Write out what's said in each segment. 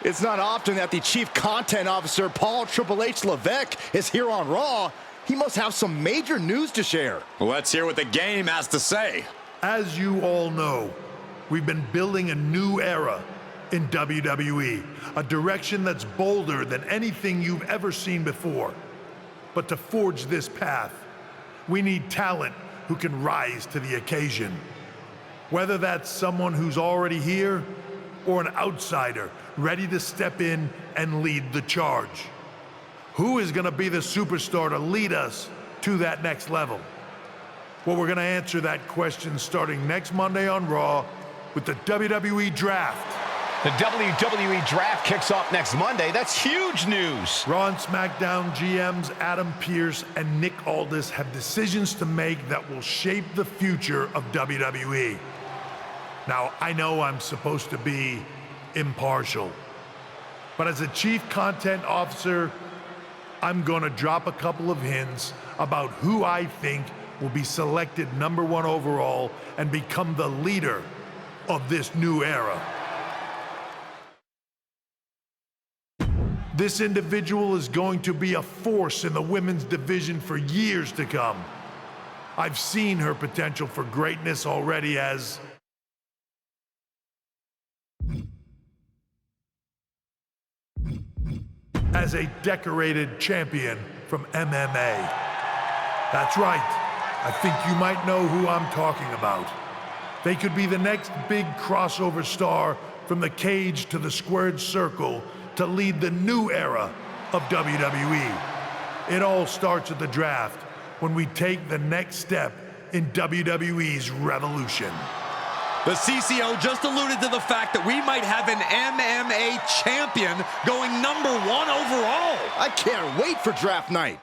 It's not often that the Chief Content Officer, Paul Triple H Levesque, is here on Raw. He must have some major news to share. Let's hear what the game has to say. As you all know, we've been building a new era in WWE, a direction that's bolder than anything you've ever seen before. But to forge this path, we need talent who can rise to the occasion. Whether that's someone who's already here or an outsider ready to step in and lead the charge. Who is going to be the superstar to lead us to that next level? Well, we're going to answer that question starting next Monday on Raw with the WWE Draft. The WWE Draft kicks off next Monday. That's huge news. Raw and SmackDown GMs Adam Pearce and Nick Aldis have decisions to make that will shape the future of WWE. Now, I know I'm supposed to be impartial, but as a Chief Content Officer, I'm going to drop a couple of hints about who I think will be selected #1 overall and become the leader of this new era. This individual is going to be a force in the women's division for years to come. I've seen her potential for greatness already as a decorated champion from MMA. That's right. I think you might know who I'm talking about. They could be the next big crossover star from the cage to the squared circle to lead the new era of WWE. It all starts at the draft when we take the next step in WWE's revolution. The CCO just alluded to the fact that we might have an MMA champion going #1 overall. I can't wait for draft night.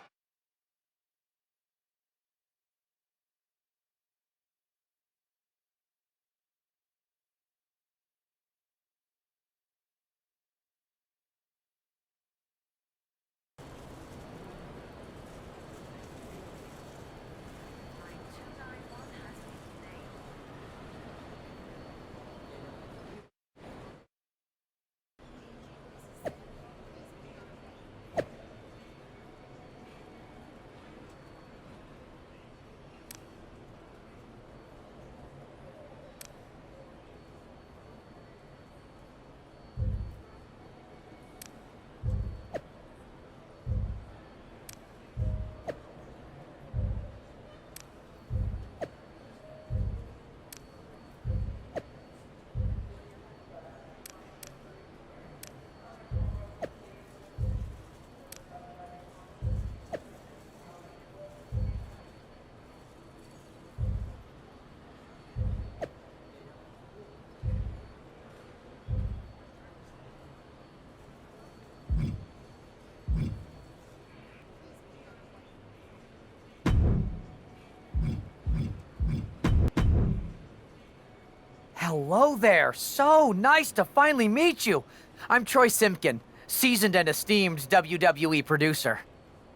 Hello there. So nice to finally meet you. I'm Troy Simpkin, seasoned and esteemed WWE producer.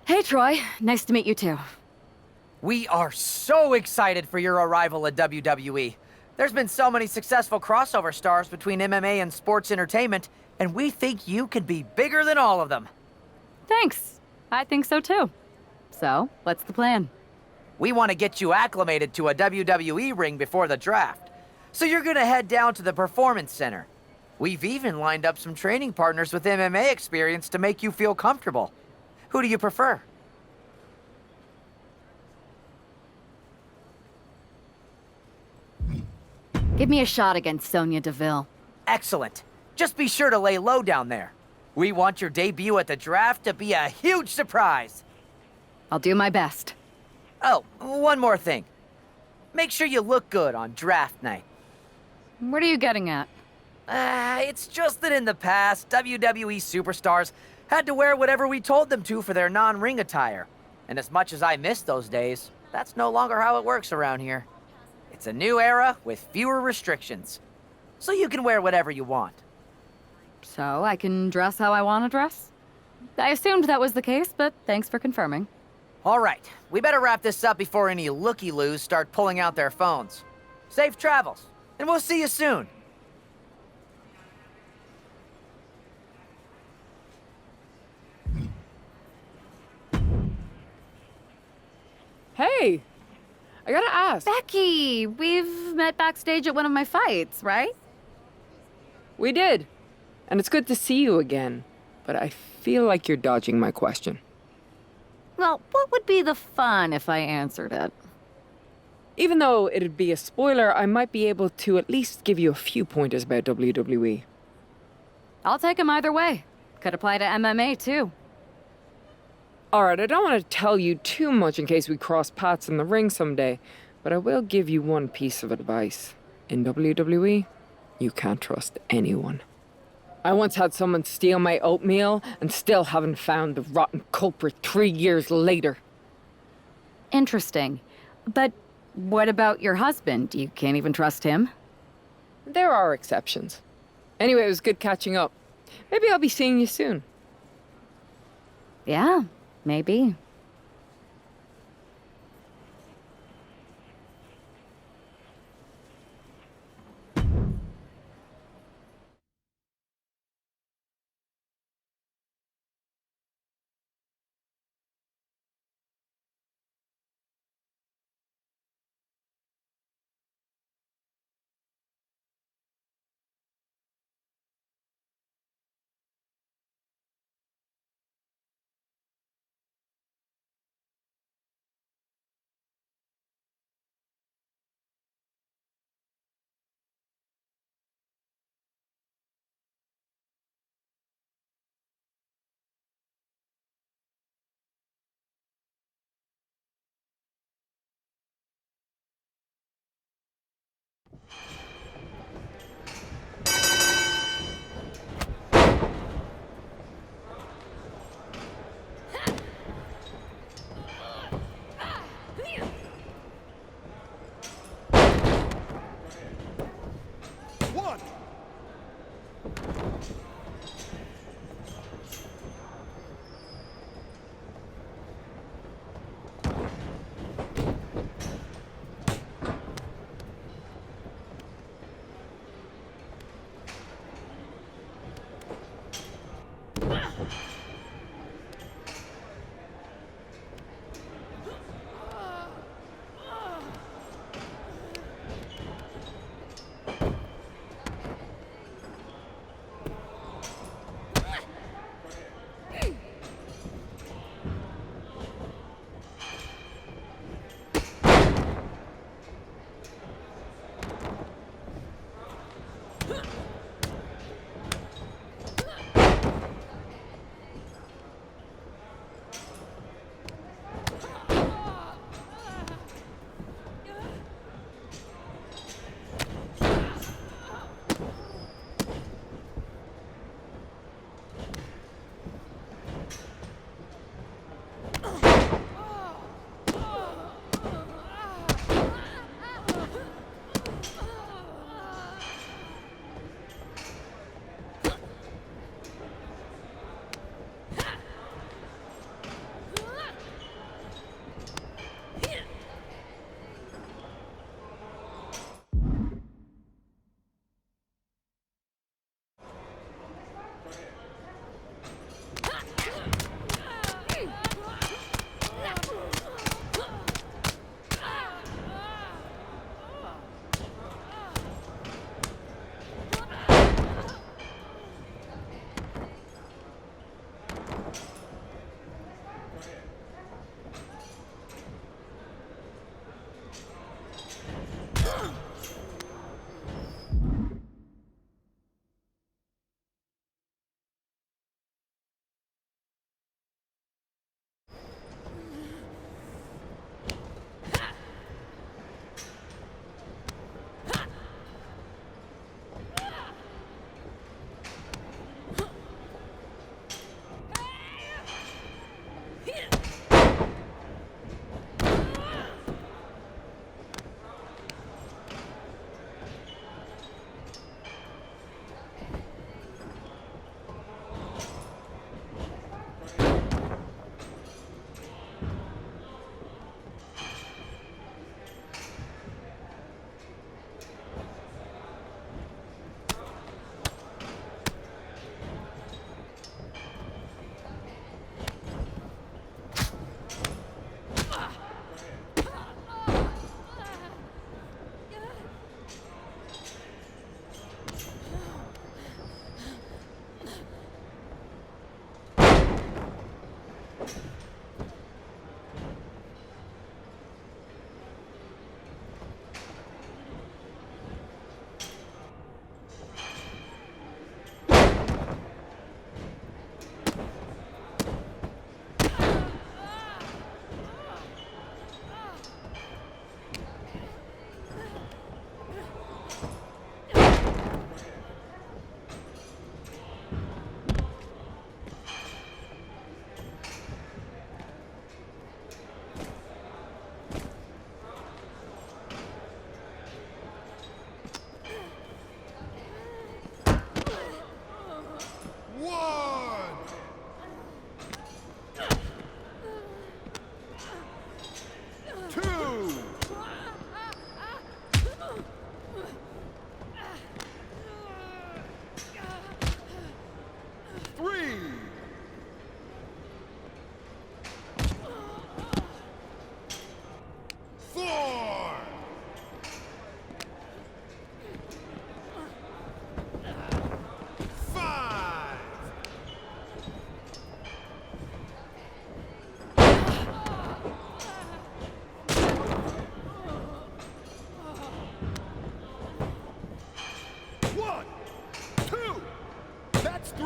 Hey, Troy. Nice to meet you, too. We are so excited for your arrival at WWE. There's been so many successful crossover stars between MMA and sports entertainment, and we think you could be bigger than all of them. Thanks. I think so, too. So, what's the plan? We want to get you acclimated to a WWE ring before the draft. So you're gonna head down to the Performance Center. We've even lined up some training partners with MMA experience to make you feel comfortable. Who do you prefer? Give me a shot against Sonya Deville. Excellent. Just be sure to lay low down there. We want your debut at the draft to be a huge surprise. I'll do my best. Oh, one more thing. Make sure you look good on draft night. What are you getting at? It's just that in the past, WWE superstars had to wear whatever we told them to for their non-ring attire. And as much as I miss those days, that's no longer how it works around here. It's a new era with fewer restrictions. So you can wear whatever you want. So I can dress how I want to dress? I assumed that was the case, but thanks for confirming. All right, we better wrap this up before any looky-loos start pulling out their phones. Safe travels, and we'll see you soon. Hey, I gotta ask. Becky, we've met backstage at one of my fights, right? We did. And it's good to see you again. But I feel like you're dodging my question. Well, what would be the fun if I answered it? Even though it'd be a spoiler, I might be able to at least give you a few pointers about WWE. I'll take him either way. Could apply to MMA, too. Alright, I don't want to tell you too much in case we cross paths in the ring someday, but I will give you one piece of advice. In WWE, you can't trust anyone. I once had someone steal my oatmeal and still haven't found the rotten culprit 3 years later. Interesting. But what about your husband? You can't even trust him? There are exceptions. Anyway, it was good catching up. Maybe I'll be seeing you soon. Yeah, maybe.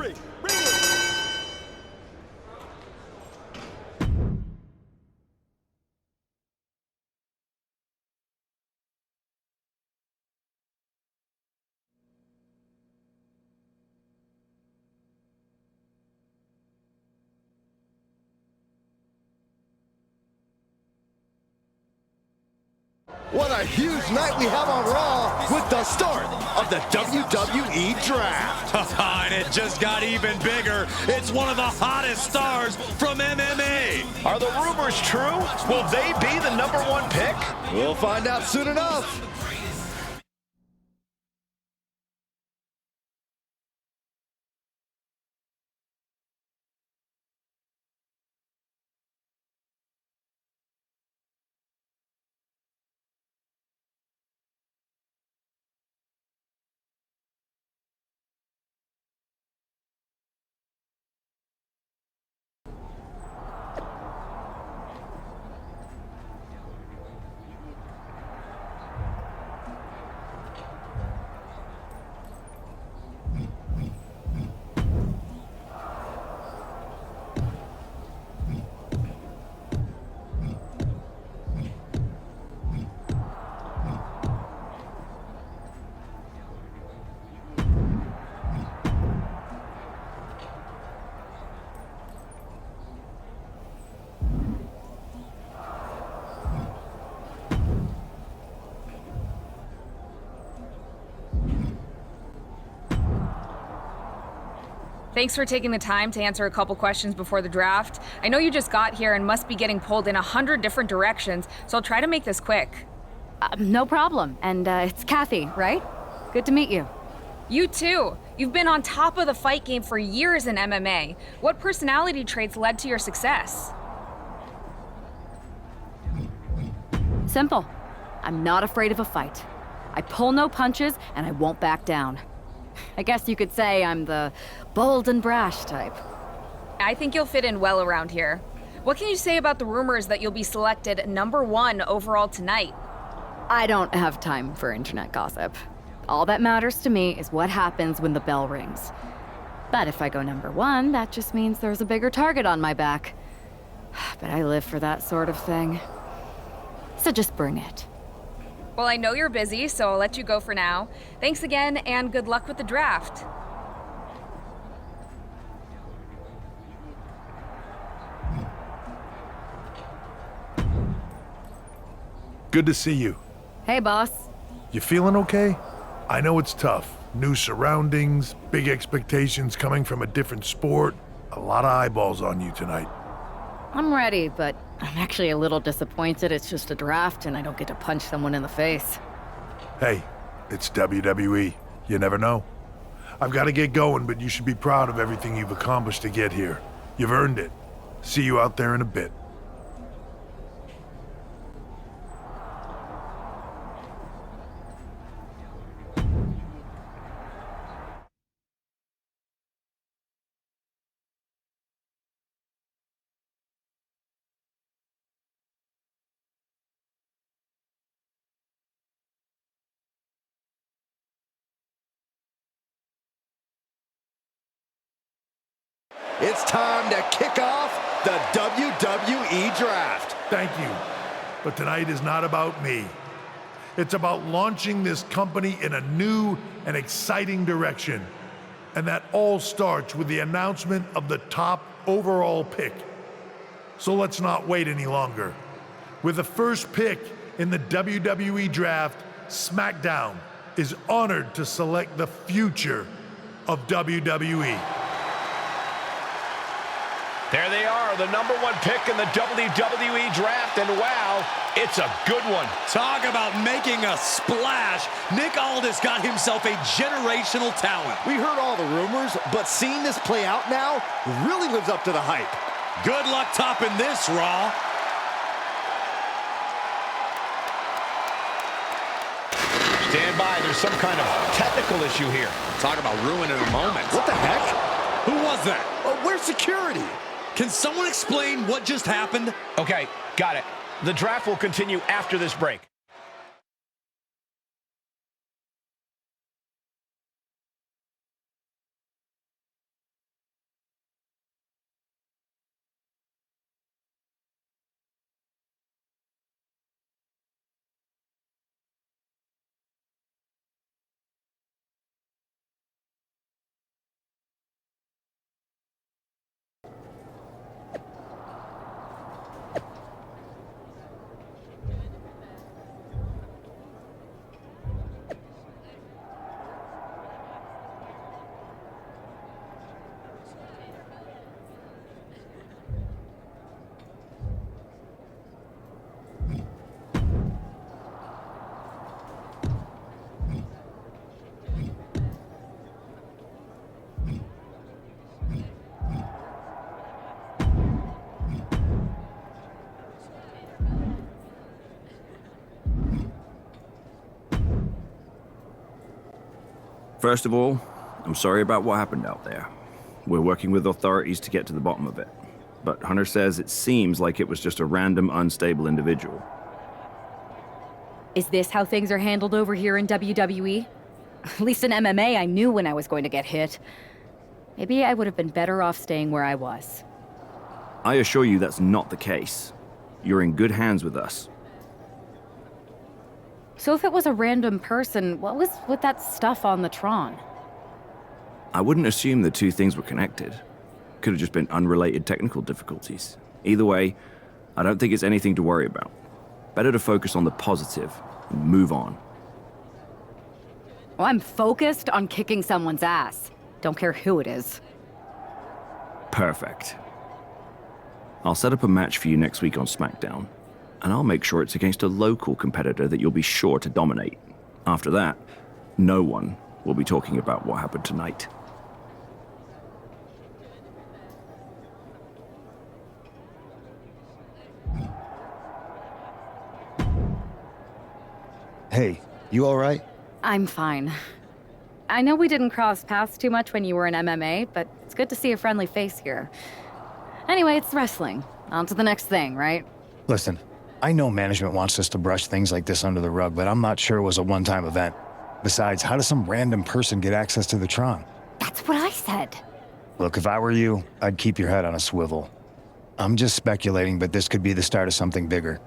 ring. Ring. What a huge night we have on Raw with the start of the WWE Draft. And it just got even bigger. It's one of the hottest stars from MMA. Are the rumors true? Will they be the #1 pick? We'll find out soon enough. Thanks for taking the time to answer a couple questions before the draft. I know you just got here and must be getting pulled in 100 different directions, so I'll try to make this quick. No problem. And it's Kathy, right? Good to meet you. You too. You've been on top of the fight game for years in MMA. What personality traits led to your success? Simple. I'm not afraid of a fight. I pull no punches, and I won't back down. I guess you could say I'm the bold and brash type. I think you'll fit in well around here. What can you say about the rumors that you'll be selected #1 overall tonight? I don't have time for internet gossip. All that matters to me is what happens when the bell rings. But if I go #1, that just means there's a bigger target on my back. But I live for that sort of thing. So just bring it. Well, I know you're busy, so I'll let you go for now. Thanks again, and good luck with the draft. Good to see you. Hey, boss. You feeling okay? I know it's tough. New surroundings, big expectations coming from a different sport. A lot of eyeballs on you tonight. I'm ready, but I'm actually a little disappointed it's just a draft and I don't get to punch someone in the face. Hey, it's WWE. You never know. I've got to get going, but you should be proud of everything you've accomplished to get here. You've earned it. See you out there in a bit. It's time to kick off the WWE Draft. Thank you. But tonight is not about me. It's about launching this company in a new and exciting direction. And that all starts with the announcement of the top overall pick. So let's not wait any longer. With the first pick in the WWE Draft, SmackDown is honored to select the future of WWE. There they are, the #1 pick in the WWE Draft, and wow, it's a good one. Talk about making a splash. Nick Aldis got himself a generational talent. We heard all the rumors, but seeing this play out now really lives up to the hype. Good luck topping this, Raw. Stand by, there's some kind of technical issue here. Talk about ruining a moment. What the heck? Who was that? Where's security? Can someone explain what just happened? Okay, got it. The draft will continue after this break. First of all, I'm sorry about what happened out there. We're working with authorities to get to the bottom of it. But Hunter says it seems like it was just a random, unstable individual. Is this how things are handled over here in WWE? At least in MMA, I knew when I was going to get hit. Maybe I would have been better off staying where I was. I assure you that's not the case. You're in good hands with us. So if it was a random person, what was with that stuff on the Tron? I wouldn't assume the two things were connected. Could have just been unrelated technical difficulties. Either way, I don't think it's anything to worry about. Better to focus on the positive and move on. Well, I'm focused on kicking someone's ass. Don't care who it is. Perfect. I'll set up a match for you next week on SmackDown, and I'll make sure it's against a local competitor that you'll be sure to dominate. After that, no one will be talking about what happened tonight. Hey, you all right? I'm fine. I know we didn't cross paths too much when you were in MMA, but it's good to see a friendly face here. Anyway, it's wrestling. On to the next thing, right? Listen, I know management wants us to brush things like this under the rug, but I'm not sure it was a one-time event. Besides, how does some random person get access to the Tron? That's what I said. Look, if I were you, I'd keep your head on a swivel. I'm just speculating, but this could be the start of something bigger.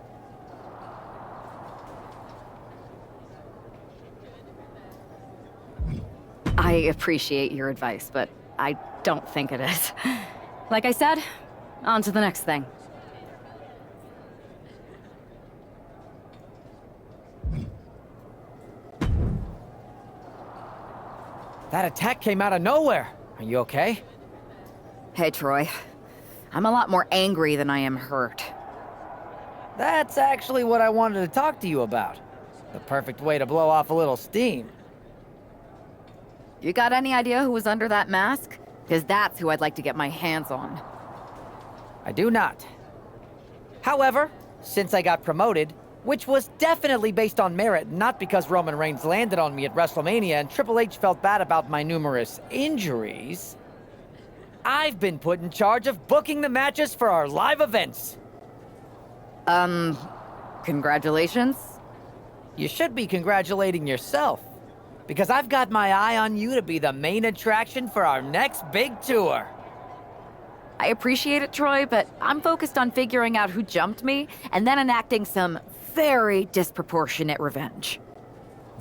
I appreciate your advice, but I don't think it is. Like I said, on to the next thing. That attack came out of nowhere. Are you okay? Hey, Troy. I'm a lot more angry than I am hurt. That's actually what I wanted to talk to you about. The perfect way to blow off a little steam. You got any idea who was under that mask? Because that's who I'd like to get my hands on. I do not. However, since I got promoted, which was definitely based on merit, not because Roman Reigns landed on me at WrestleMania and Triple H felt bad about my numerous injuries, I've been put in charge of booking the matches for our live events. Congratulations? You should be congratulating yourself, because I've got my eye on you to be the main attraction for our next big tour. I appreciate it, Troy, but I'm focused on figuring out who jumped me and then enacting some very disproportionate revenge.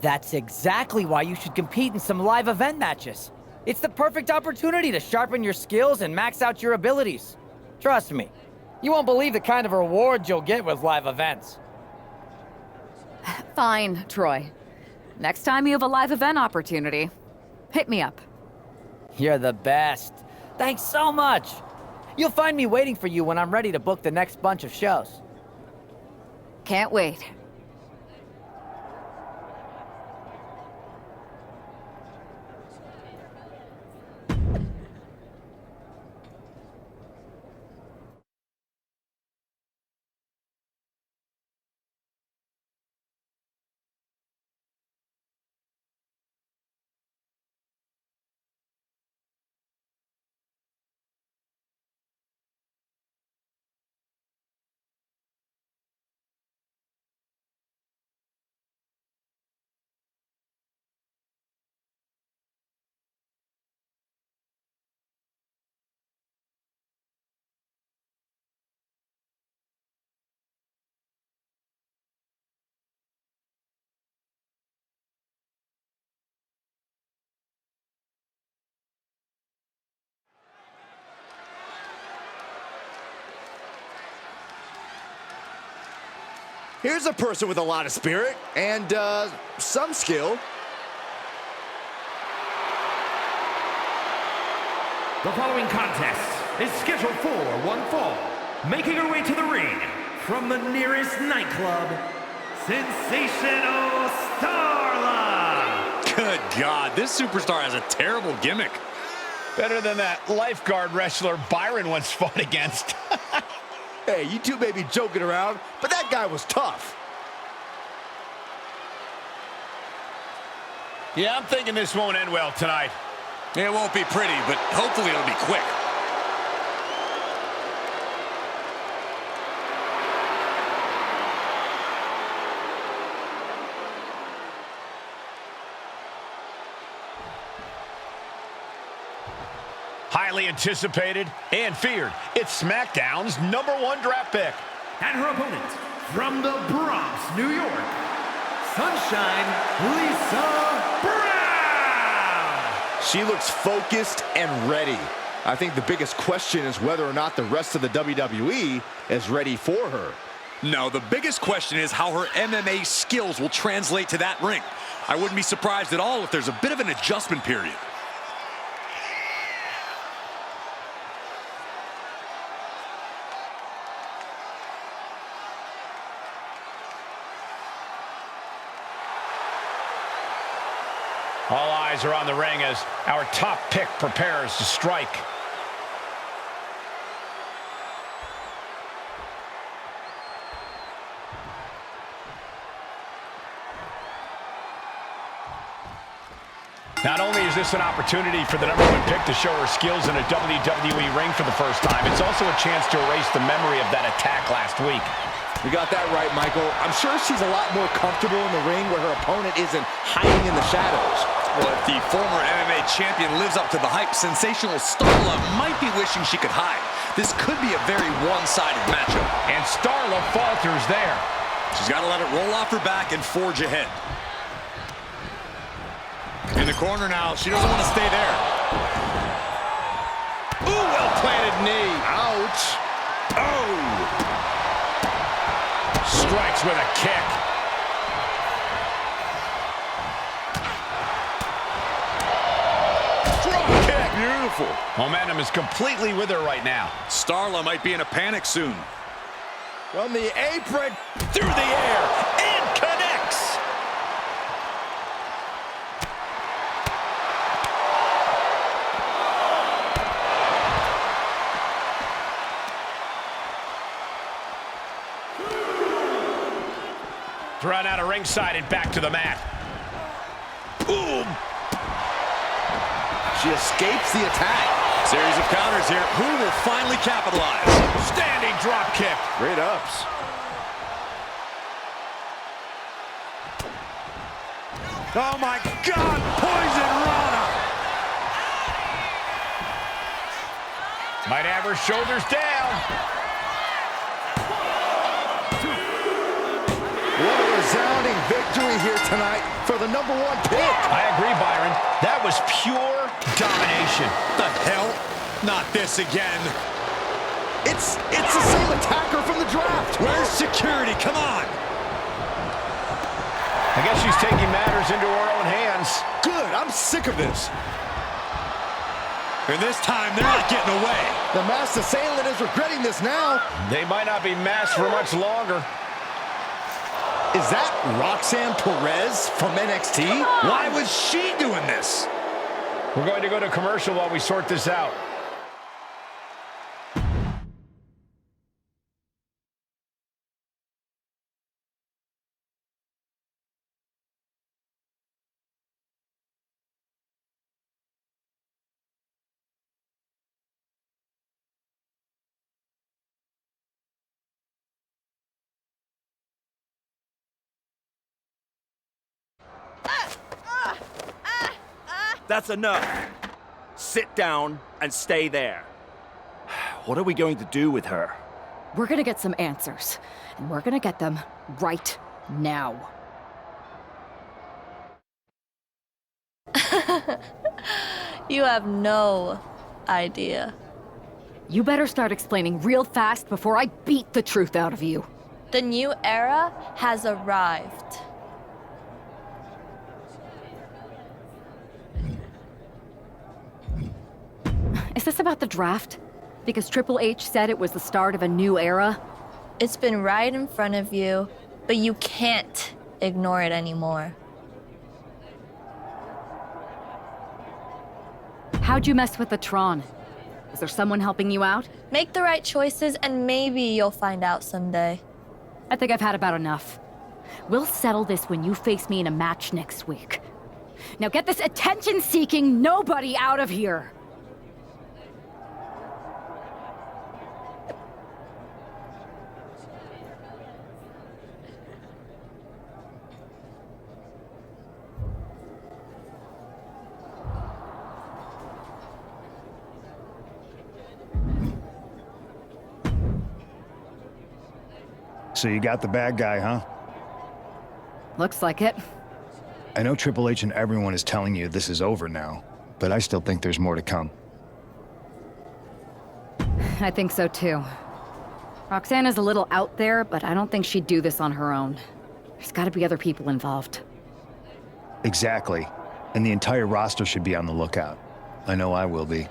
That's exactly why you should compete in some live event matches. It's the perfect opportunity to sharpen your skills and max out your abilities. Trust me, you won't believe the kind of rewards you'll get with live events. Fine, Troy. Next time you have a live event opportunity, hit me up. You're the best. Thanks so much. You'll find me waiting for you when I'm ready to book the next bunch of shows. Can't wait. Here's a person with a lot of spirit and some skill. The following contest is scheduled for one fall. Making her way to the ring from the nearest nightclub, Sensational Starla. Good God, this superstar has a terrible gimmick. Better than that lifeguard wrestler Byron once fought against. Hey, you two may be joking around, but that guy was tough. Yeah, I'm thinking this won't end well tonight. It won't be pretty, but hopefully it'll be quick. Highly anticipated and feared. It's SmackDown's #1 draft pick. And her opponent, from the Bronx, New York, Sunshine Lisa Brown! She looks focused and ready. I think the biggest question is whether or not the rest of the WWE is ready for her. No, the biggest question is how her MMA skills will translate to that ring. I wouldn't be surprised at all if there's a bit of an adjustment period. All eyes are on the ring as our top pick prepares to strike. Not only is this an opportunity for the #1 pick to show her skills in a WWE ring for the first time, it's also a chance to erase the memory of that attack last week. You got that right, Michael. I'm sure she's a lot more comfortable in the ring where her opponent isn't hiding in the shadows. Well, if the former MMA champion lives up to the hype, sensational Starla might be wishing she could hide. This could be a very one-sided matchup. And Starla falters there. She's got to let it roll off her back and forge ahead. In the corner now, she doesn't want to stay there. Ooh, well-planted knee. Ouch. Oh! Strikes with a kick. Drop kick. Beautiful. Momentum is completely with her right now. Starla might be in a panic soon. From the apron. Through the air. And connects. Thrown out of ringside and back to the mat. Boom! She escapes the attack. Series of counters here. Who will finally capitalize? Standing drop kick. Great ups. Oh my God! Poison Rana! Might have her shoulders down. What a resounding victory here tonight for the #1 pick. I agree, Byron. That was pure domination. The hell? Not this again. It's the same attacker from the draft. Where's security? Come on. I guess she's taking matters into her own hands. Good. I'm sick of this. And this time, they're not getting away. The masked assailant is regretting this now. They might not be masked for much longer. Is that Roxanne Perez from NXT? Why was she doing this? We're going to go to commercial while we sort this out. That's enough. Sit down and stay there. What are we going to do with her? We're gonna get some answers, and we're gonna get them right now. You have no idea. You better start explaining real fast before I beat the truth out of you. The new era has arrived. Is this about the draft? Because Triple H said it was the start of a new era? It's been right in front of you, but you can't ignore it anymore. How'd you mess with the Tron? Is there someone helping you out? Make the right choices and maybe you'll find out someday. I think I've had about enough. We'll settle this when you face me in a match next week. Now get this attention-seeking nobody out of here. So you got the bad guy, huh? Looks like it. I know Triple H and everyone is telling you this is over now, but I still think there's more to come. I think so too. Roxanne is a little out there, but I don't think she'd do this on her own. There's gotta be other people involved. Exactly. And the entire roster should be on the lookout. I know I will be.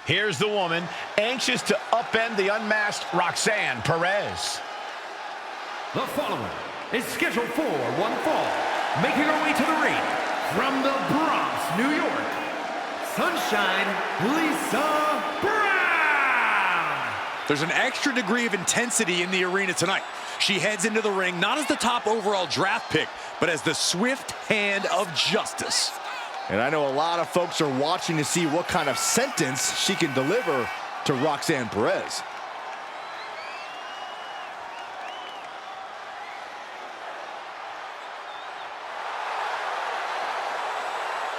Here's the woman, anxious to upend the unmasked Roxanne Perez. The following is scheduled for one fall, making her way to the ring from the Bronx, New York, Sunshine Lisa Brown. There's an extra degree of intensity in the arena tonight. She heads into the ring not as the top overall draft pick, but as the swift hand of justice. And I know a lot of folks are watching to see what kind of sentence she can deliver to Roxanne Perez.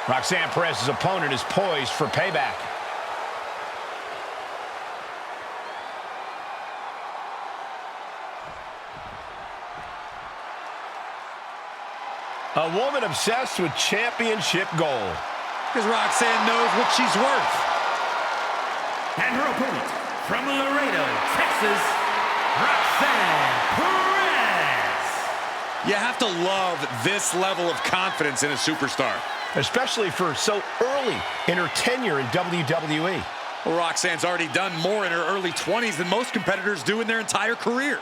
Roxanne Perez's opponent is poised for payback. A woman obsessed with championship gold. Because Roxanne knows what she's worth. And her opponent, from Laredo, Texas, Roxanne Perez. You have to love this level of confidence in a superstar. Especially for so early in her tenure in WWE. Well, Roxanne's already done more in her early 20s than most competitors do in their entire career.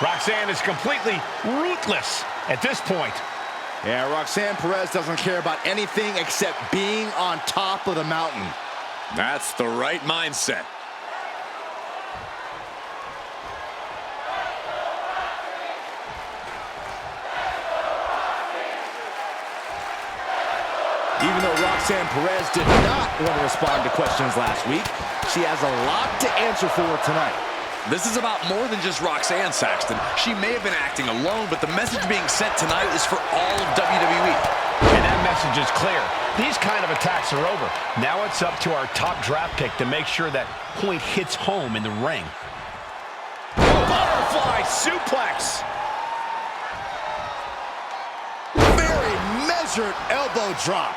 Roxanne is completely ruthless at this point. Yeah, Roxanne Perez doesn't care about anything except being on top of the mountain. That's the right mindset. Even though Roxanne Perez did not want to respond to questions last week, she has a lot to answer for tonight. This is about more than just Roxanne, Saxton. She may have been acting alone, but the message being sent tonight is for all of WWE. And that message is clear. These kind of attacks are over. Now it's up to our top draft pick to make sure that point hits home in the ring. Butterfly suplex. Very measured elbow drop.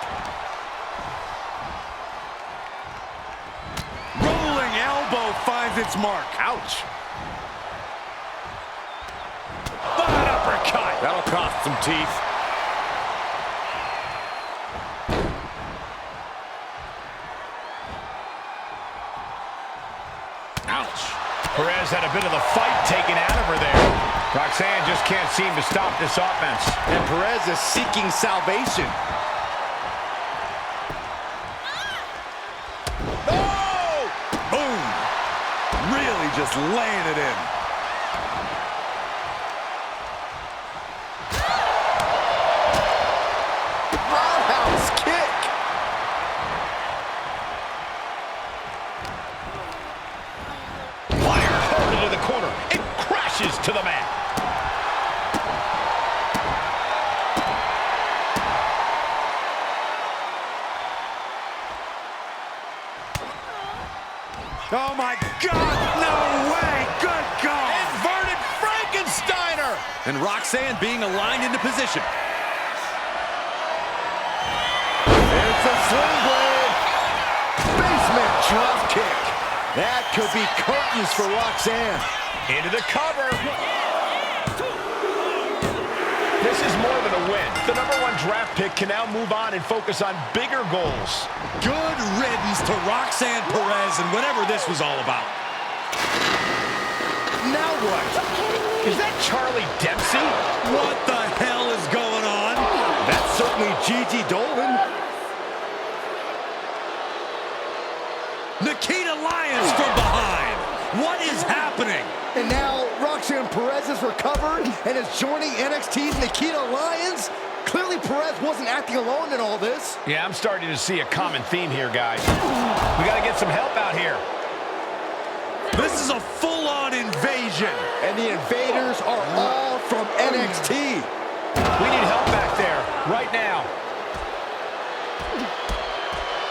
Rolling elbow finds its mark. Ouch. An uppercut. That'll cost some teeth. Ouch. Perez had a bit of the fight taken out of her there. Roxanne just can't seem to stop this offense. And Perez is seeking salvation. just laying it in. Roundhouse kick. Fire pulled into the corner. It crashes to the mat. Oh my God, no way, good call. Inverted Frankensteiner. And Roxanne being aligned into position. It's a sling blade. Basement drop kick. That could be curtains for Roxanne. Into the cover. This is more than a win. The #1 draft pick can now move on and focus on bigger goals. Good riddance to Roxanne Perez and whatever this was all about. Now what? Is that Charlie Dempsey? What the hell is going on? That's certainly Gigi Dolan. Nikita Lyons from behind. What is happening? And now Roxanne Perez is recovered and is joining NXT's Nikita Lyons. Clearly Perez wasn't acting alone in all this. Yeah, I'm starting to see a common theme here, guys. We got to get some help out here. This is a full-on invasion. And the invaders are all from NXT. We need help back there, right now.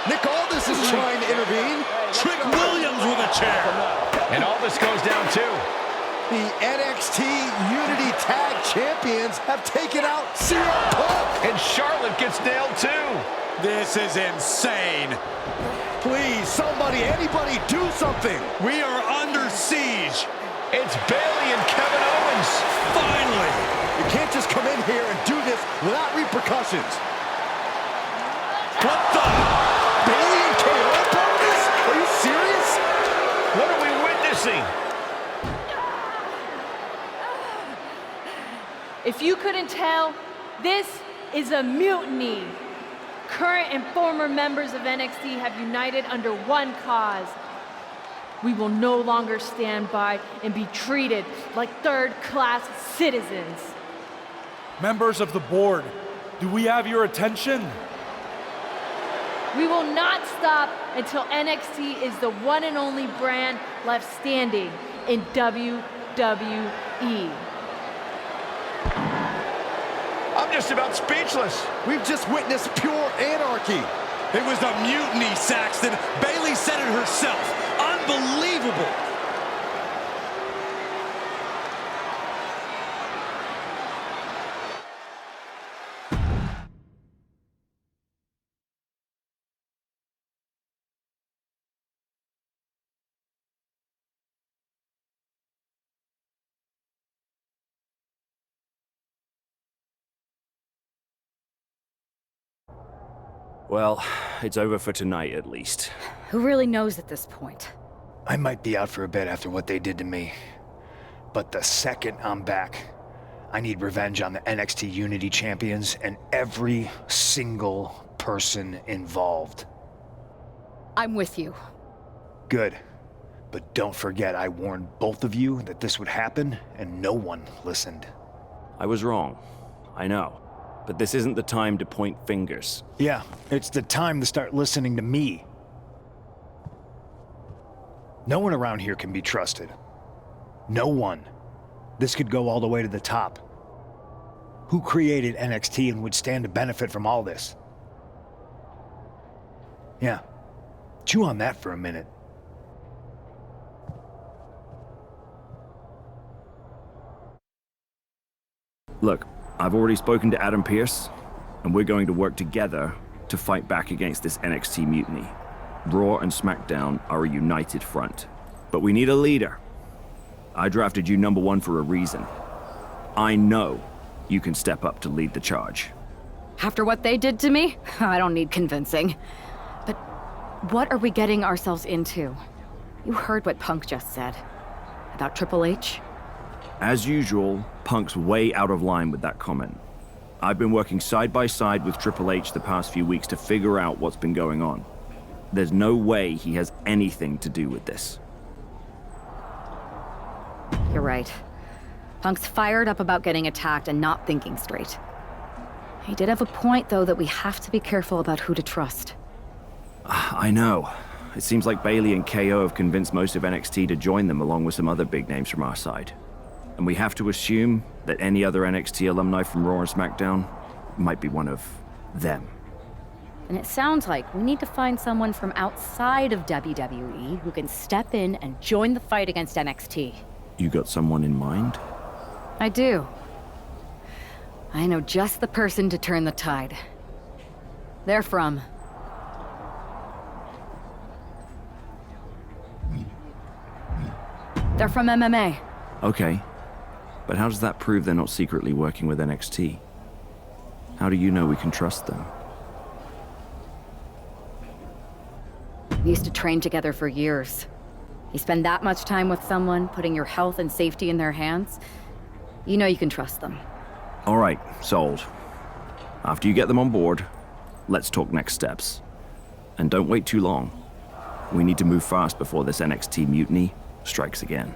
Nick Aldis is trying to intervene. Trick Williams with a chair. And all this goes down, too. The NXT Unity Tag Champions have taken out CM Punk. And Charlotte gets nailed, too. This is insane. Please, somebody, anybody, do something. We are under siege. It's Bayley and Kevin Owens. Finally. You can't just come in here and do this without repercussions. What the? Bayley and KO bonus? Are you serious? What are we witnessing? If you couldn't tell, this is a mutiny. Current and former members of NXT have united under one cause. We will no longer stand by and be treated like third-class citizens. Members of the board, do we have your attention? We will not stop until NXT is the one and only brand left standing in WWE. I'm just about speechless. We've just witnessed pure anarchy. It was a mutiny, Saxton. Bayley said it herself. Unbelievable. Well, it's over for tonight at least. Who really knows at this point? I might be out for a bit after what they did to me. But the second I'm back, I need revenge on the NXT Unity Champions and every single person involved. I'm with you. Good. But don't forget I warned both of you that this would happen, and no one listened. I was wrong. I know. But this isn't the time to point fingers. Yeah, it's the time to start listening to me. No one around here can be trusted. No one. This could go all the way to the top. Who created NXT and would stand to benefit from all this? Yeah. Chew on that for a minute. Look, I've already spoken to Adam Pearce, and we're going to work together to fight back against this NXT mutiny. Raw and SmackDown are a united front. But we need a leader. I drafted you #1 for a reason. I know you can step up to lead the charge. After what they did to me, I don't need convincing. But what are we getting ourselves into? You heard what Punk just said. About Triple H? As usual, Punk's way out of line with that comment. I've been working side by side with Triple H the past few weeks to figure out what's been going on. There's no way he has anything to do with this. You're right. Punk's fired up about getting attacked and not thinking straight. He did have a point, though, that we have to be careful about who to trust. I know. It seems like Bailey and KO have convinced most of NXT to join them along with some other big names from our side. And we have to assume that any other NXT alumni from Raw and SmackDown might be one of them. And it sounds like we need to find someone from outside of WWE who can step in and join the fight against NXT. You got someone in mind? I do. I know just the person to turn the tide. They're from... They're from MMA. Okay. But how does that prove they're not secretly working with NXT? How do you know we can trust them? We used to train together for years. You spend that much time with someone, putting your health and safety in their hands, you know you can trust them. All right, sold. After you get them on board, let's talk next steps. And don't wait too long. We need to move fast before this NXT mutiny strikes again.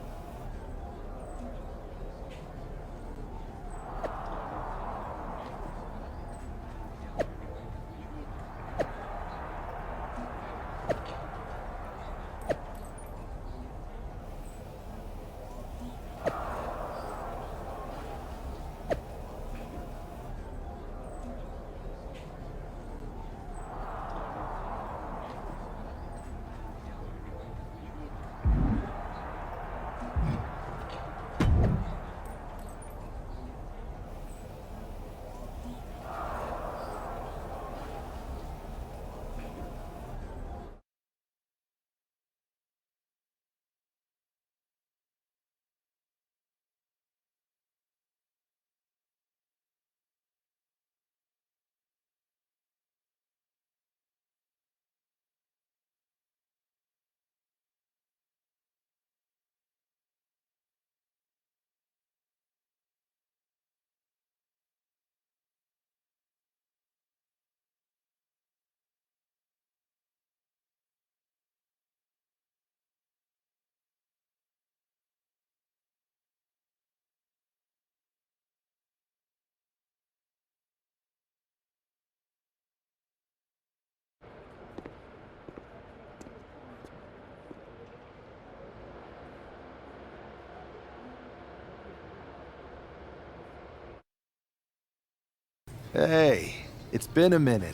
Hey, it's been a minute.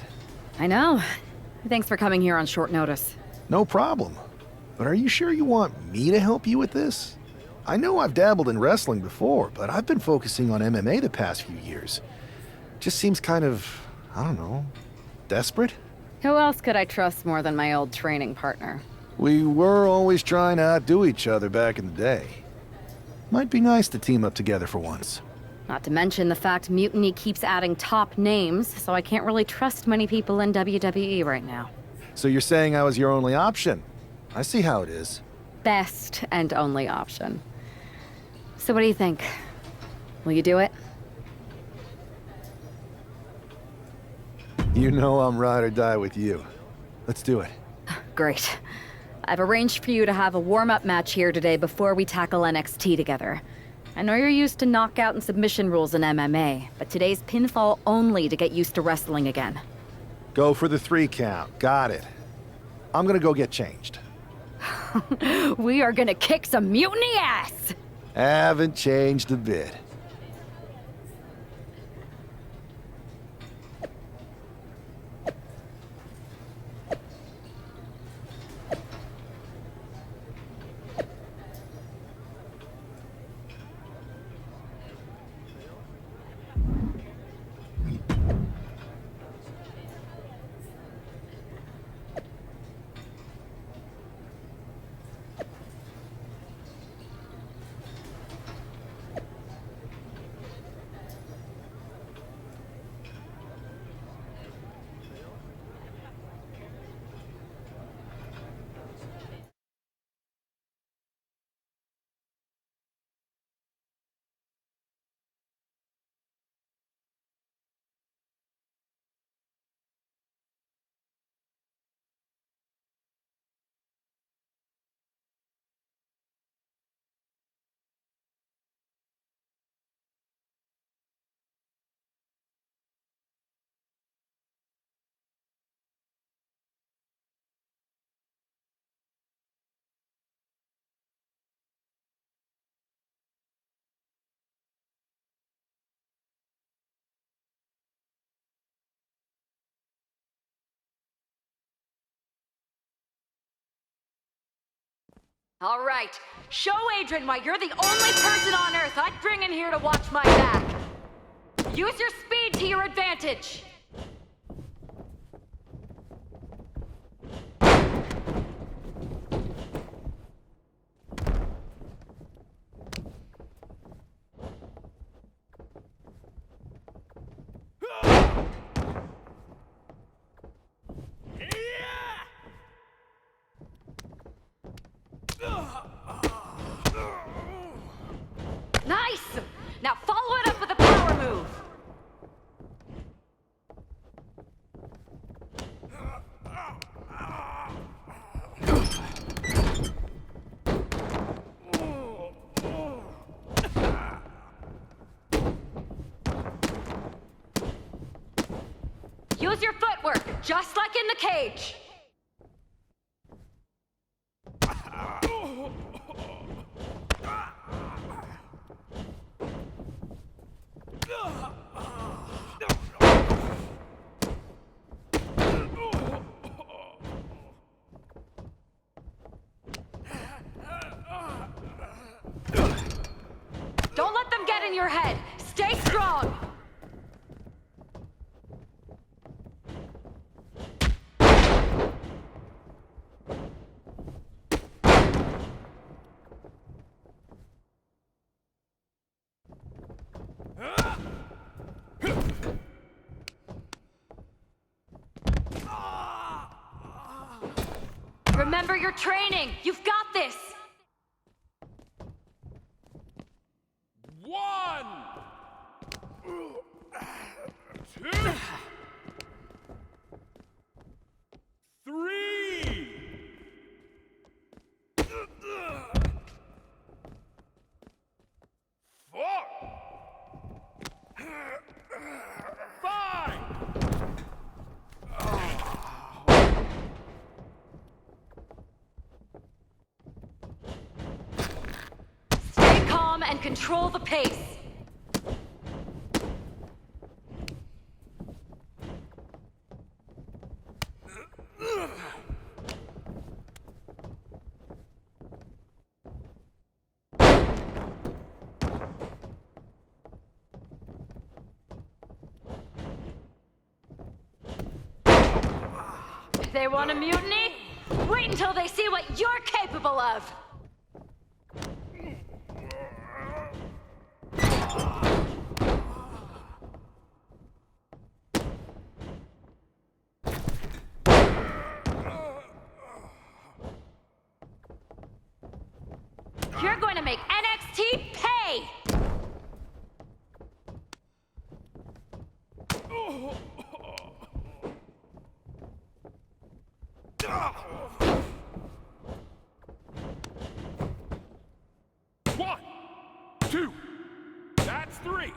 I know. Thanks for coming here on short notice. No problem. But are you sure you want me to help you with this? I know I've dabbled in wrestling before, but I've been focusing on MMA the past few years. Just seems kind of, I don't know, desperate? Who else could I trust more than my old training partner? We were always trying to outdo each other back in the day. Might be nice to team up together for once. Not to mention the fact Mutiny keeps adding top names, so I can't really trust many people in WWE right now. So you're saying I was your only option? I see how it is. Best and only option. So what do you think? Will you do it? You know I'm ride or die with you. Let's do it. Great. I've arranged for you to have a warm-up match here today before we tackle NXT together. I know you're used to knockout and submission rules in MMA, but today's pinfall only to get used to wrestling again. Go for the 3 count. Got it. I'm gonna go get changed. We are gonna kick some Mutiny ass! Haven't changed a bit. All right, show Adrian why you're the only person on Earth I'd bring in here to watch my back. Use your speed to your advantage. Nice! Now follow it up with a power move. Use your footwork, just like in the cage. Don't let them get in your head. Stay strong. Remember your training. You've got this. 1, 2, 3. 4, 5. Stay calm and control the pace. They want a mutiny? Wait until they see what you're capable of! You're going to make NXT pay! One, 2, that's 3.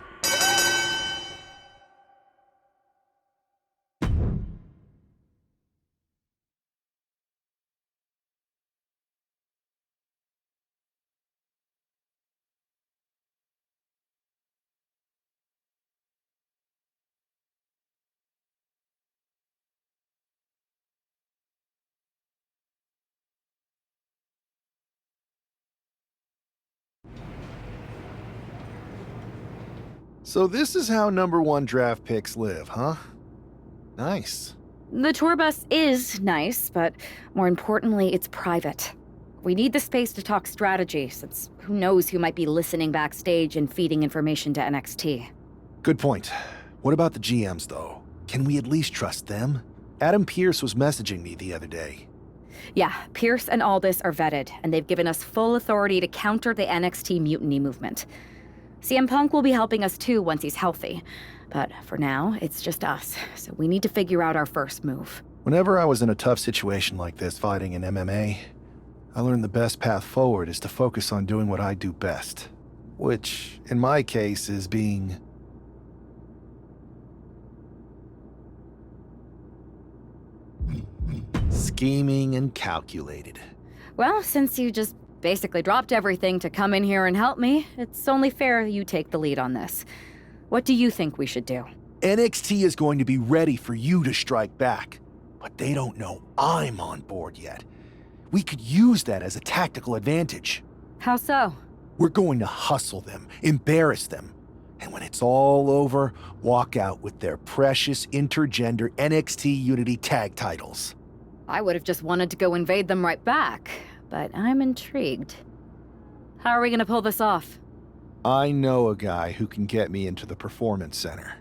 So this is how #1 draft picks live, huh? Nice. The tour bus is nice, but more importantly, it's private. We need the space to talk strategy, since who knows who might be listening backstage and feeding information to NXT. Good point. What about the GMs, though? Can we at least trust them? Adam Pearce was messaging me the other day. Yeah, Pierce and Aldis are vetted, and they've given us full authority to counter the NXT mutiny movement. CM Punk will be helping us too once he's healthy. But for now, it's just us, so we need to figure out our first move. Whenever I was in a tough situation like this fighting in MMA, I learned the best path forward is to focus on doing what I do best. Which, in my case, is being... scheming and calculated. Well, since you just basically dropped everything to come in here and help me, it's only fair you take the lead on this. What do you think we should do? NXT is going to be ready for you to strike back, but they don't know I'm on board yet. We could use that as a tactical advantage. How so? We're going to hustle them, embarrass them, and when it's all over, walk out with their precious intergender NXT Unity tag titles. I would have just wanted to go invade them right back, but I'm intrigued. How are we gonna pull this off? I know a guy who can get me into the Performance Center.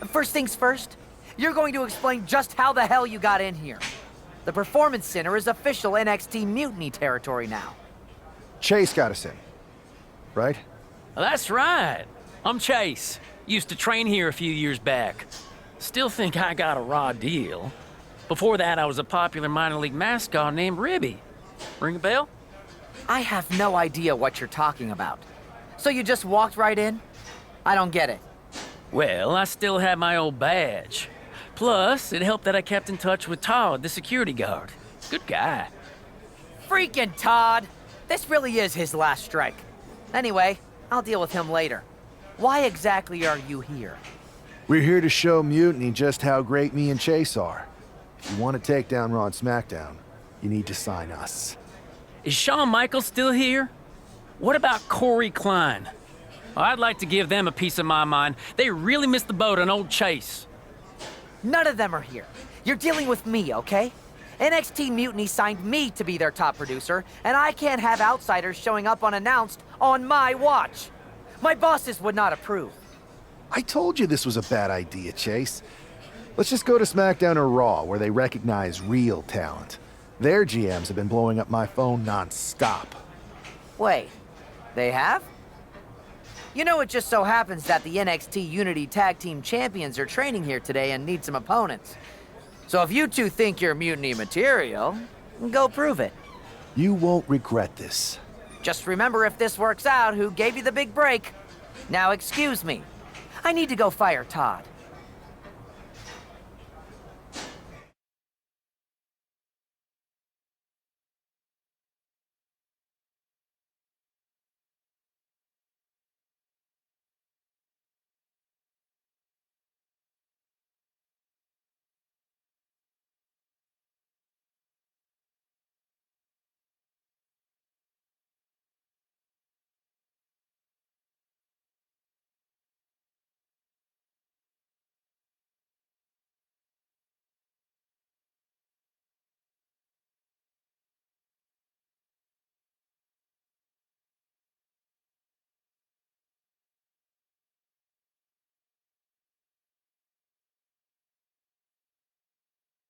First things first, you're going to explain just how the hell you got in here. The Performance Center is official NXT Mutiny territory now. Chase got us in, right? That's right. I'm Chase. Used to train here a few years back. Still think I got a raw deal. Before that, I was a popular minor league mascot named Ribby. Ring a bell? I have no idea what you're talking about. So you just walked right in? I don't get it. Well, I still had my old badge. Plus, it helped that I kept in touch with Todd, the security guard. Good guy. Freaking Todd! This really is his last strike. Anyway, I'll deal with him later. Why exactly are you here? We're here to show Mutiny just how great me and Chase are. If you want to take down Raw and SmackDown, you need to sign us. Is Shawn Michaels still here? What about Corey Klein? I'd like to give them a piece of my mind. They really missed the boat on old Chase. None of them are here. You're dealing with me, okay? NXT Mutiny signed me to be their top producer, and I can't have outsiders showing up unannounced on my watch. My bosses would not approve. I told you this was a bad idea, Chase. Let's just go to SmackDown or Raw, where they recognize real talent. Their GMs have been blowing up my phone non-stop. Wait, they have? You know, it just so happens that the NXT Unity Tag Team Champions are training here today and need some opponents. So if you two think you're Mutiny material, go prove it. You won't regret this. Just remember, if this works out, who gave you the big break. Now excuse me. I need to go fire Todd.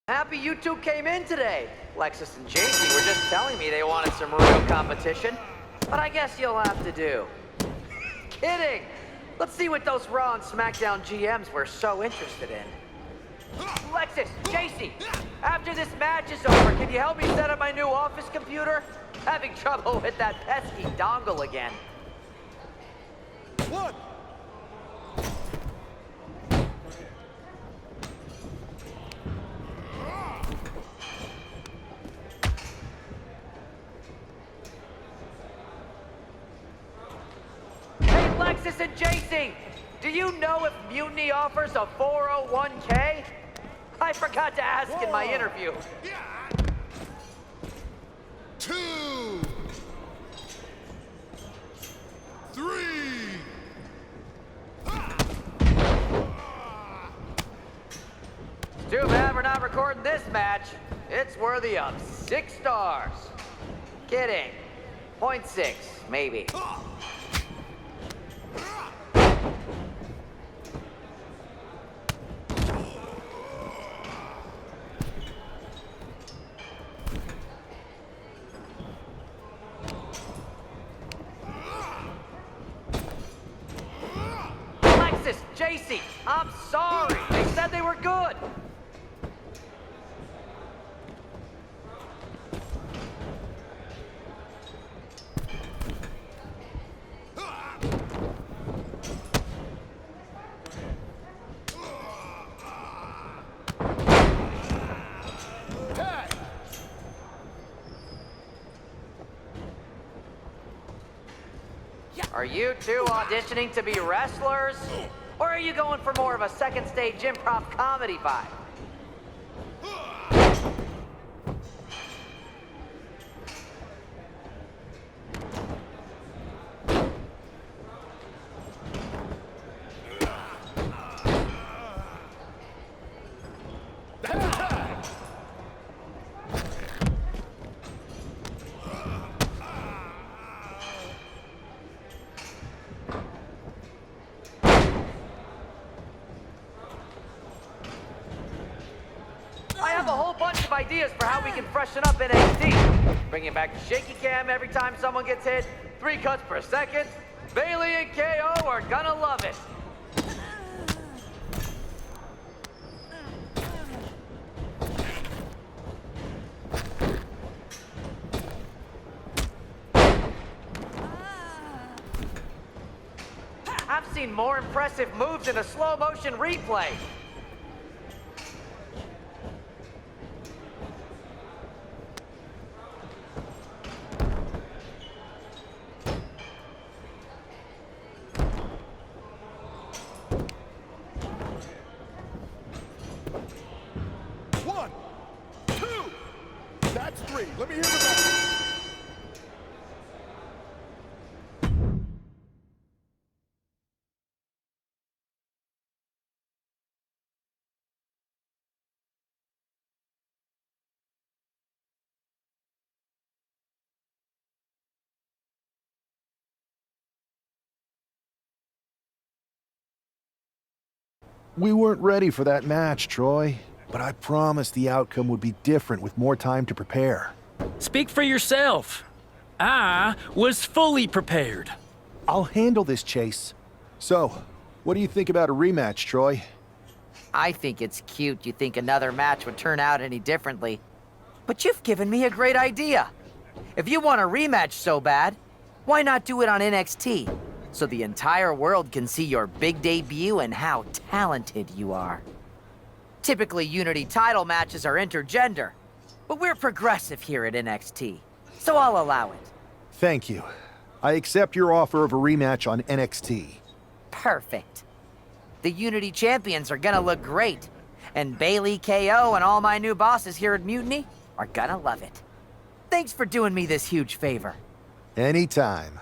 Happy you two came in today. Lexus and JC were just telling me they wanted some real competition, but I guess you'll have to do. Kidding! Let's see what those Raw and SmackDown GMs were so interested in. Lexus, JC, after this match is over, can you help me set up my new office computer? Having trouble with that pesky dongle again. One. Lexus and JC, do you know if Mutiny offers a 401k? I forgot to ask in my interview. 2, 3. Too bad we're not recording this match. It's worthy of 6 stars. Kidding. 0.6, maybe. JC, I'm sorry. They said they were good. Are you two auditioning to be wrestlers? Or are you going for more of a second stage improv comedy vibe? I have a whole bunch of ideas for how we can freshen up NXT. Bringing back the shaky cam every time someone gets hit, 3 cuts per second. Bailey and KO are gonna love it. I've seen more impressive moves in a slow motion replay. That's 3. Let me hear the bell. We weren't ready for that match, Troy, but I promised the outcome would be different with more time to prepare. Speak for yourself. I was fully prepared. I'll handle this, Chase. So, what do you think about a rematch, Troy? I think it's cute you think another match would turn out any differently. But you've given me a great idea. If you want a rematch so bad, why not do it on NXT? So the entire world can see your big debut and how talented you are. Typically, Unity title matches are intergender, but we're progressive here at NXT, so I'll allow it. Thank you. I accept your offer of a rematch on NXT. Perfect. The Unity champions are gonna look great, and Bailey, KO, and all my new bosses here at Mutiny are gonna love it. Thanks for doing me this huge favor. Anytime.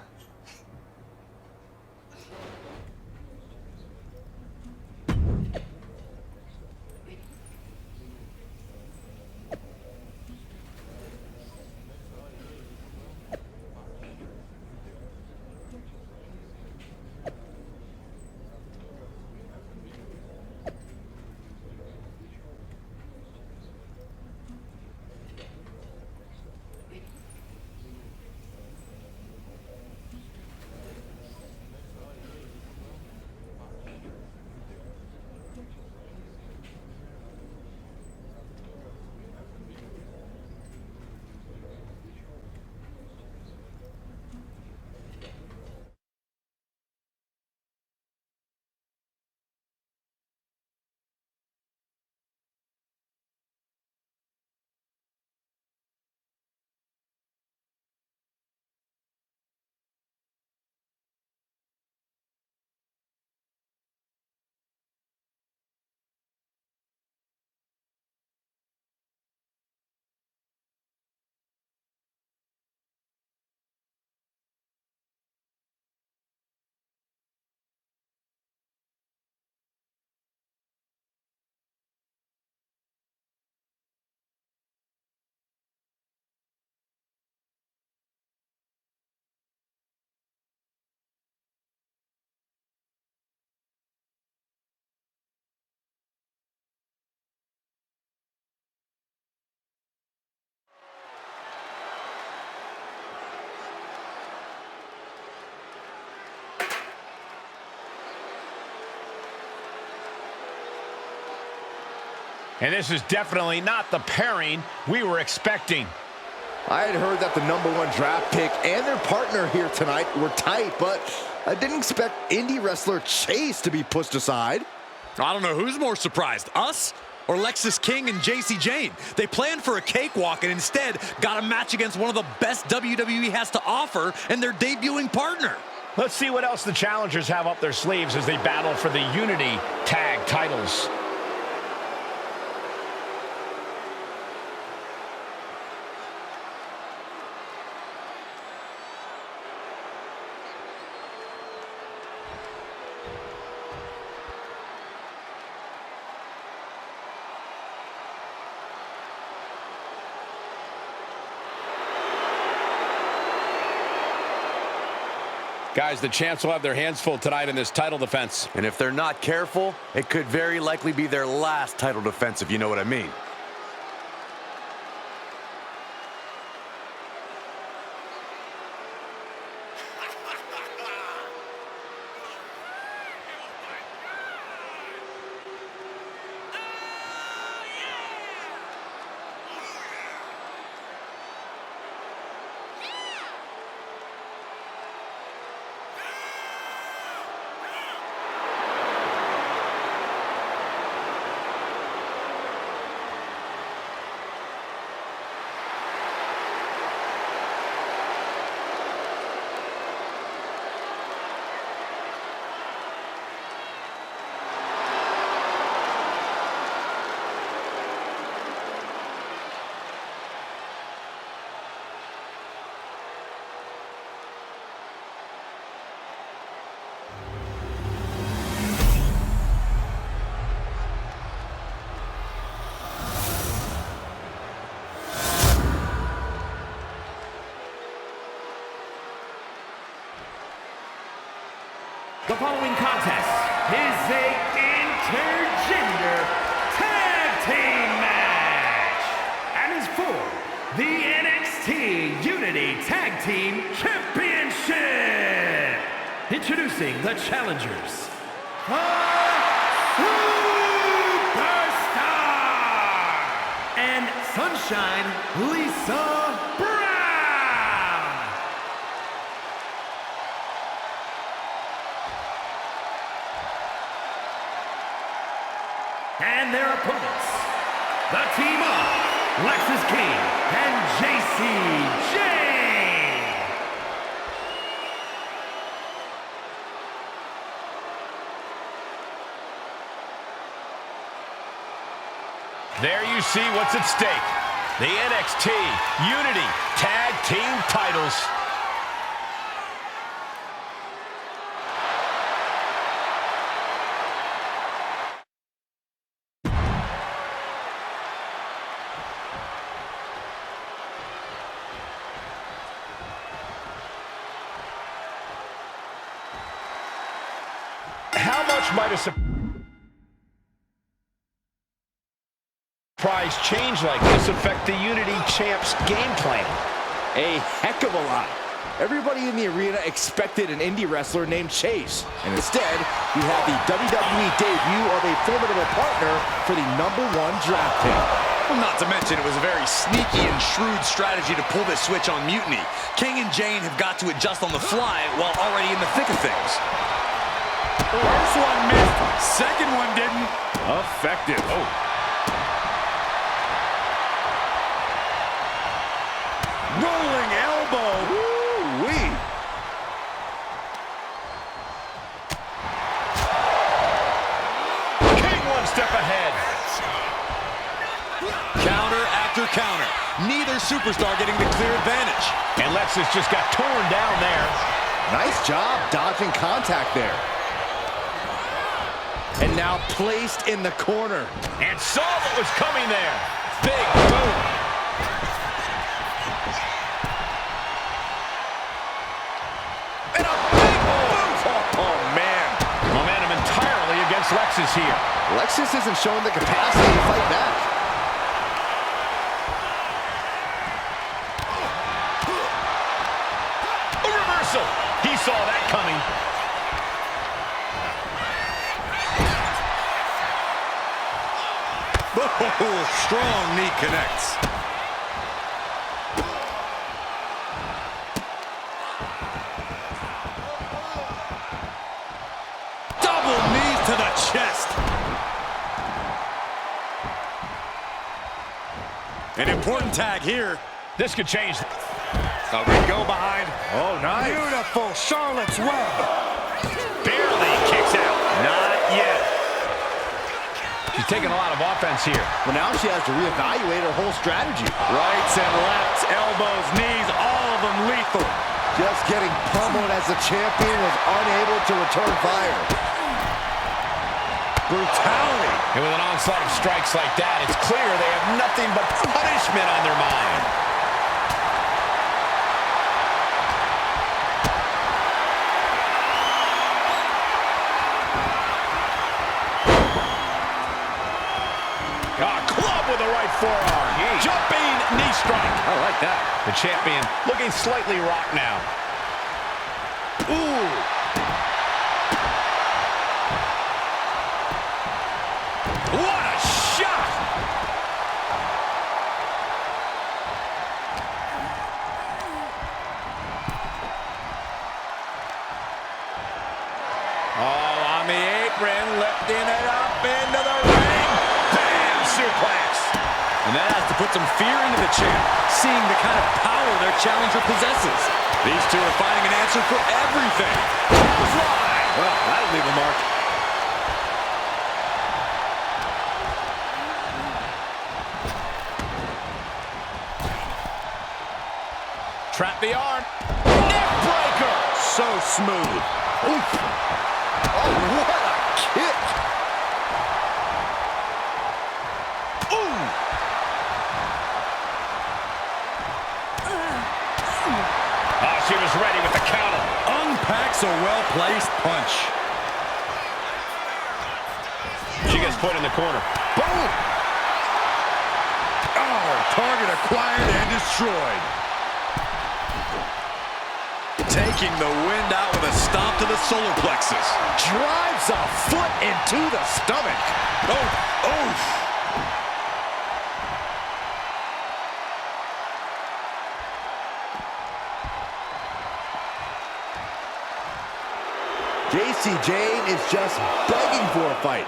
And this is definitely not the pairing we were expecting. I had heard that the #1 draft pick and their partner here tonight were tight, but I didn't expect indie wrestler Chase to be pushed aside. I don't know who's more surprised, us or Lexis King and JC Jane. They planned for a cakewalk and instead got a match against one of the best WWE has to offer and their debuting partner. Let's see what else the challengers have up their sleeves as they battle for the Unity Tag titles. Guys, the champs will have their hands full tonight in this title defense. And if they're not careful, it could very likely be their last title defense, if you know what I mean. The following contest is a intergender tag team match and is for the NXT Unity Tag Team Championship. Introducing the challengers, the Superstar and Sunshine Lisa Brown. And their opponents, the team of Lexis King and JC Jane. There you see what's at stake. The NXT Unity Tag Team titles. How much might a surprise change like this affect the Unity Champs game plan? A heck of a lot. Everybody in the arena expected an indie wrestler named Chase, and instead, we have the WWE debut of a formidable partner for the #1 draft pick. Well, not to mention, it was a very sneaky and shrewd strategy to pull this switch on Mutiny. King and Jane have got to adjust on the fly while already in the thick of things. First one missed, second one didn't. Effective. Oh. Rolling elbow. Woo-wee. King one step ahead. Counter after counter. Neither superstar getting the clear advantage. And Lexis just got torn down there. Nice job dodging contact there. And now placed in the corner. And saw what was coming there. Big boom. And a big boot. Oh, man. Momentum entirely against Lexis here. Lexis isn't showing the capacity to fight back. A reversal. He saw that coming. Oh, strong knee connects. Double knees to the chest. An important tag here. This could change. Oh, we go behind. Oh, nice. Beautiful Charlotte's Web. Barely kicks out. Not yet. She's taking a lot of offense here. Well, now she has to reevaluate her whole strategy. Rights and lefts, elbows, knees, all of them lethal. Just getting pummeled as the champion was unable to return fire. Brutality. And with an onslaught of strikes like that, it's clear they have nothing but punishment on their mind. Club with the right forearm. Jumping knee strike. I like that. The champion looking slightly rocked now. Ooh. What a shot! Oh, on the apron, lifting it up into the ring. Bam! Suplex. And that has to put some fear into the champ, seeing the kind of power their challenger possesses. These two are finding an answer for everything. Fly! Well, that'll leave a mark. Trap the arm. Neck breaker. So smooth. Oof. Oh, what a kick. Ooh. Oh, she was ready with the counter. Unpacks a well-placed punch. She gets put in the corner. Boom. Oh, target acquired and destroyed. Taking the wind out with a stomp to the solar plexus. Drives a foot into the stomach. Oh, oof. JC Jane is just begging for a fight.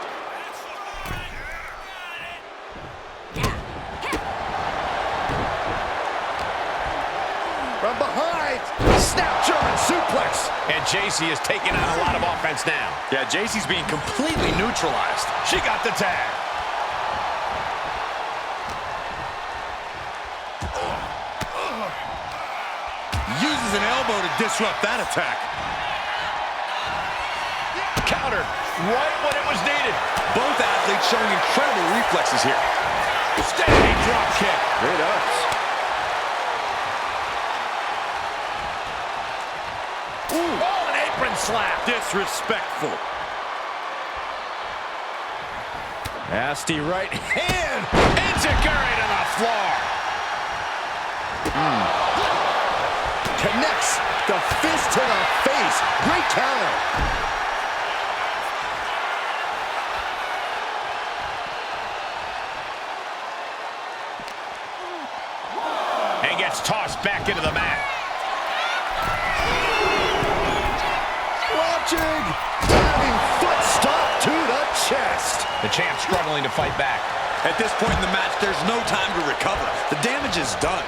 From behind, snap German suplex. And JC is taking on a lot of offense now. Yeah, JC's being completely neutralized. She got the tag. Uses an elbow to disrupt that attack. Countered right when it was needed. Both athletes showing incredible reflexes here. Steady drop kick. Great ups. Ooh. Oh, an apron slap. Disrespectful. Nasty right hand. Enziguri to the floor. Connects the fist to the face. Great counter. And gets tossed back into the mat. Launching. Diving foot stomp to the chest. The champ struggling to fight back. At this point in the match, there's no time to recover. The damage is done.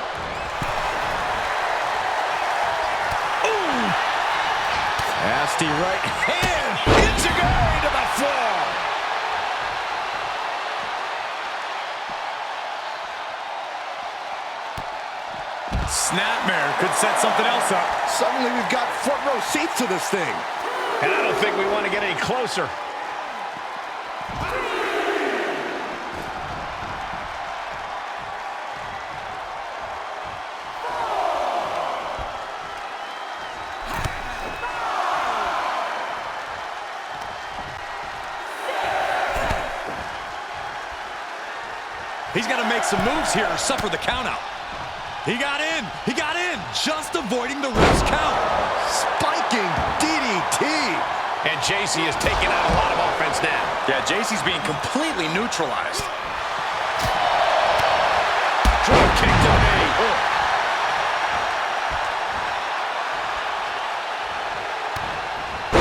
Nasty right hand. Enziguri to the floor. Snapmare could set something else up. Suddenly we've got front row seats to this thing. And I don't think we want to get any closer. He's got to make some moves here or suffer the countout. He got in. He got in. Just avoiding the ref's count. Spiking DDT. And JC is taking out a lot of offense now. Yeah, JC's being completely neutralized. Drop kick to the knee.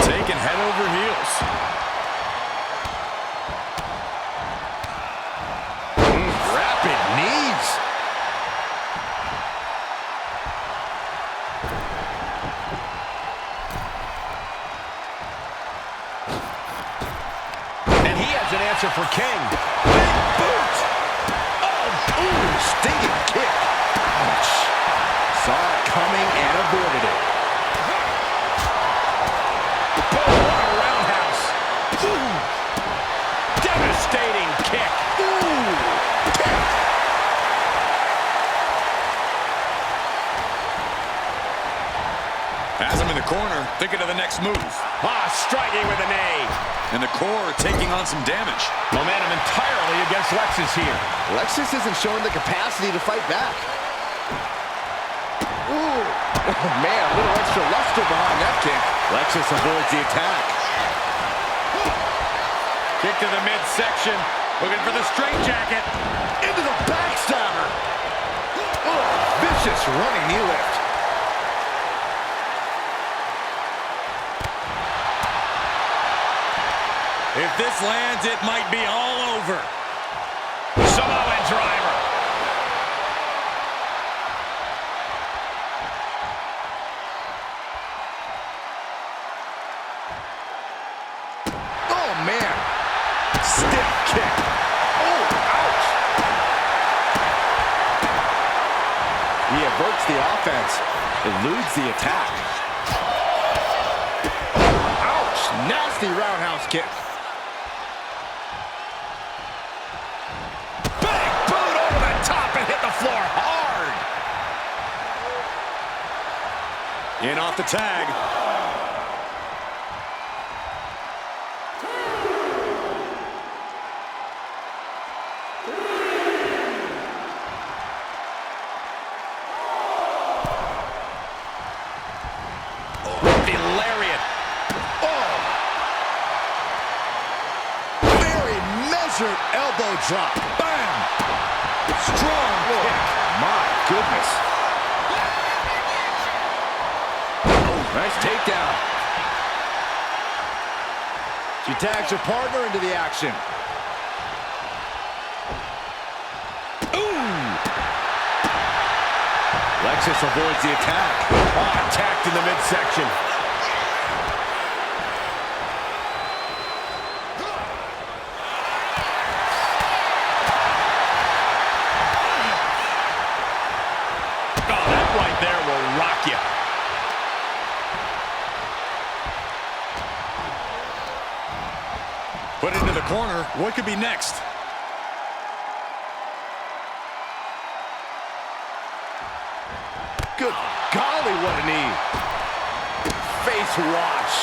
Taking head over heels. Rapid knees. answer for King. Big boot. Oh, ooh, stinging kick. Ouch. Saw it coming and avoided it. Oh, what a roundhouse. Ooh. Devastating kick. Ooh. Kick. Has him in the corner, thinking of the next move. Striking with a knee. And the core taking on some damage. Momentum entirely against Lexus here. Lexus isn't showing the capacity to fight back. Ooh. Oh, man, a little extra luster behind that kick. Lexus avoids the attack. Kick to the midsection. Looking for the straitjacket. Into the backstabber. Oh, vicious running knee lift. If this lands, it might be all over. Samoan driver. Oh, man. Stiff kick. Oh, ouch. He averts the offense, eludes the attack. Oh, ouch. Nasty roundhouse kick. In off the tag. With the lariat. Oh! Very measured elbow drop. Bam! Strong kick. My goodness. Nice takedown. She tags her partner into the action. Ooh! Lexus avoids the attack. Attacked in the midsection. Oh, that right there will rock you. Put into the corner. What could be next? Good golly, what a knee. Face wash.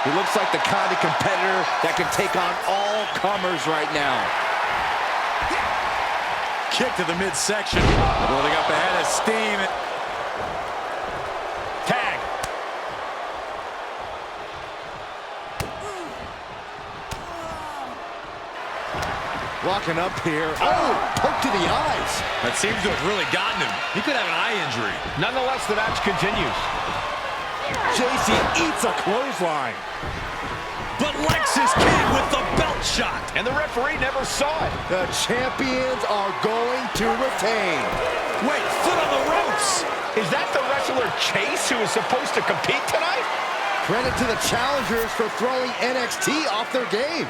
He looks like the kind of competitor that can take on all comers right now. Kick to the midsection. Building up a head of steam. Tag. Walking up here. Oh, poke to the eyes. That seems to have really gotten him. He could have an eye injury. Nonetheless, the match continues. JC eats a clothesline. But Lexus King with the belt shot. And the referee never saw it. The champions are going to retain. Wait, foot on the ropes. Is that the wrestler Chase who is supposed to compete tonight? Credit to the challengers for throwing NXT off their game.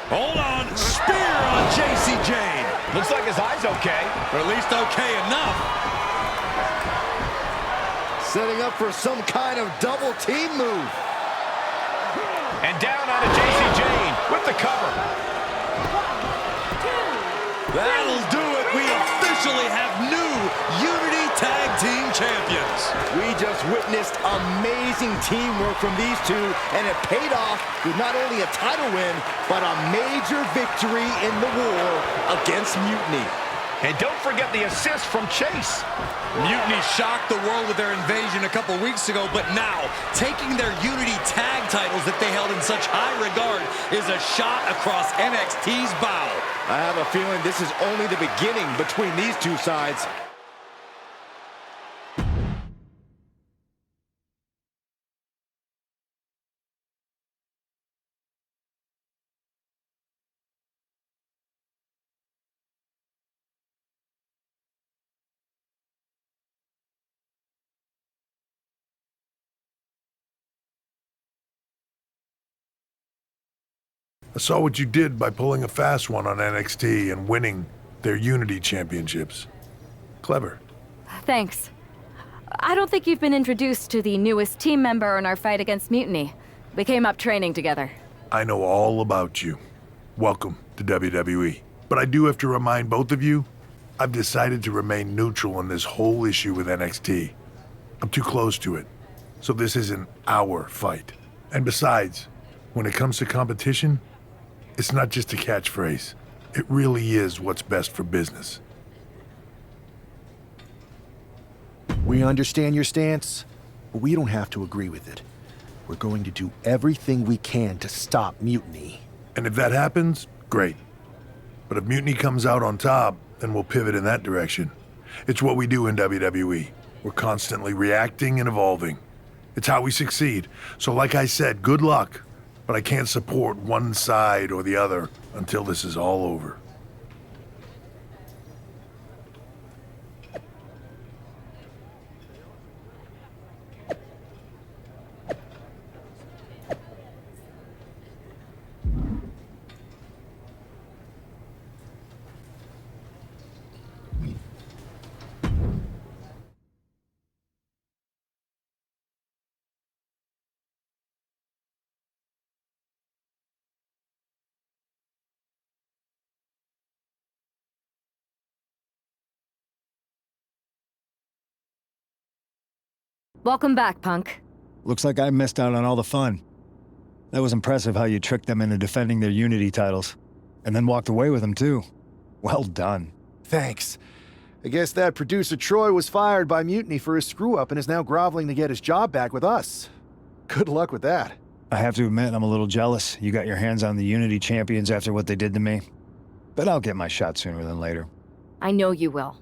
Hold on. Spear on JC Jane. Looks like his eye's okay. Or at least okay enough. Setting up for some kind of double team move. And down on a JC Jane with the cover. That'll do it. We officially have new Unity Tag Team Champions. We just witnessed amazing teamwork from these two, and it paid off with not only a title win, but a major victory in the war against Mutiny. And don't forget the assist from Chase. Mutiny shocked the world with their invasion a couple weeks ago, but now, taking their Unity tag titles that they held in such high regard is a shot across NXT's bow. I have a feeling this is only the beginning between these two sides. I saw what you did by pulling a fast one on NXT and winning their Unity Championships. Clever. Thanks. I don't think you've been introduced to the newest team member in our fight against Mutiny. We came up training together. I know all about you. Welcome to WWE. But I do have to remind both of you, I've decided to remain neutral in this whole issue with NXT. I'm too close to it, so this isn't our fight. And besides, when it comes to competition, it's not just a catchphrase. It really is what's best for business. We understand your stance, but we don't have to agree with it. We're going to do everything we can to stop Mutiny. And if that happens, great. But if Mutiny comes out on top, then we'll pivot in that direction. It's what we do in WWE. We're constantly reacting and evolving. It's how we succeed. So like I said, good luck. But I can't support one side or the other until this is all over. Welcome back, Punk. Looks like I missed out on all the fun. That was impressive how you tricked them into defending their Unity titles. And then walked away with them, too. Well done. Thanks. I guess that producer Troy was fired by Mutiny for his screw-up and is now groveling to get his job back with us. Good luck with that. I have to admit, I'm a little jealous. You got your hands on the Unity champions after what they did to me. But I'll get my shot sooner than later. I know you will.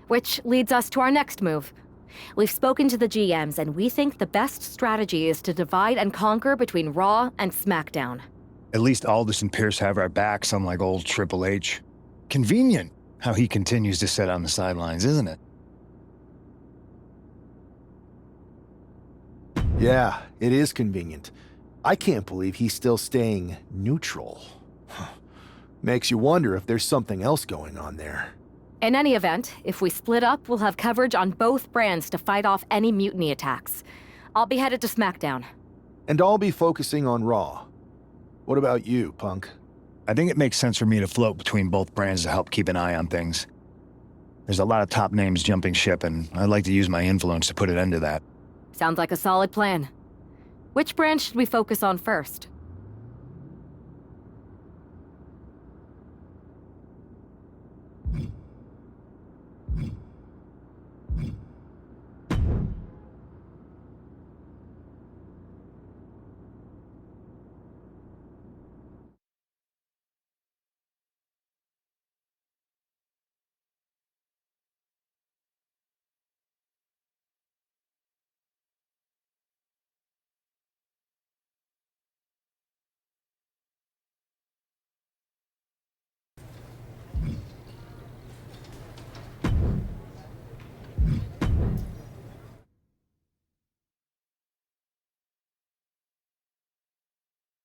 Which leads us to our next move. We've spoken to the GMs, and we think the best strategy is to divide and conquer between Raw and SmackDown. At least Aldous and Pierce have our backs, unlike old Triple H. Convenient how he continues to sit on the sidelines, isn't it? Yeah, it is convenient. I can't believe he's still staying neutral. Makes you wonder if there's something else going on there. In any event, if we split up, we'll have coverage on both brands to fight off any Mutiny attacks. I'll be headed to SmackDown. And I'll be focusing on Raw. What about you, Punk? I think it makes sense for me to float between both brands to help keep an eye on things. There's a lot of top names jumping ship, and I'd like to use my influence to put an end to that. Sounds like a solid plan. Which brand should we focus on first?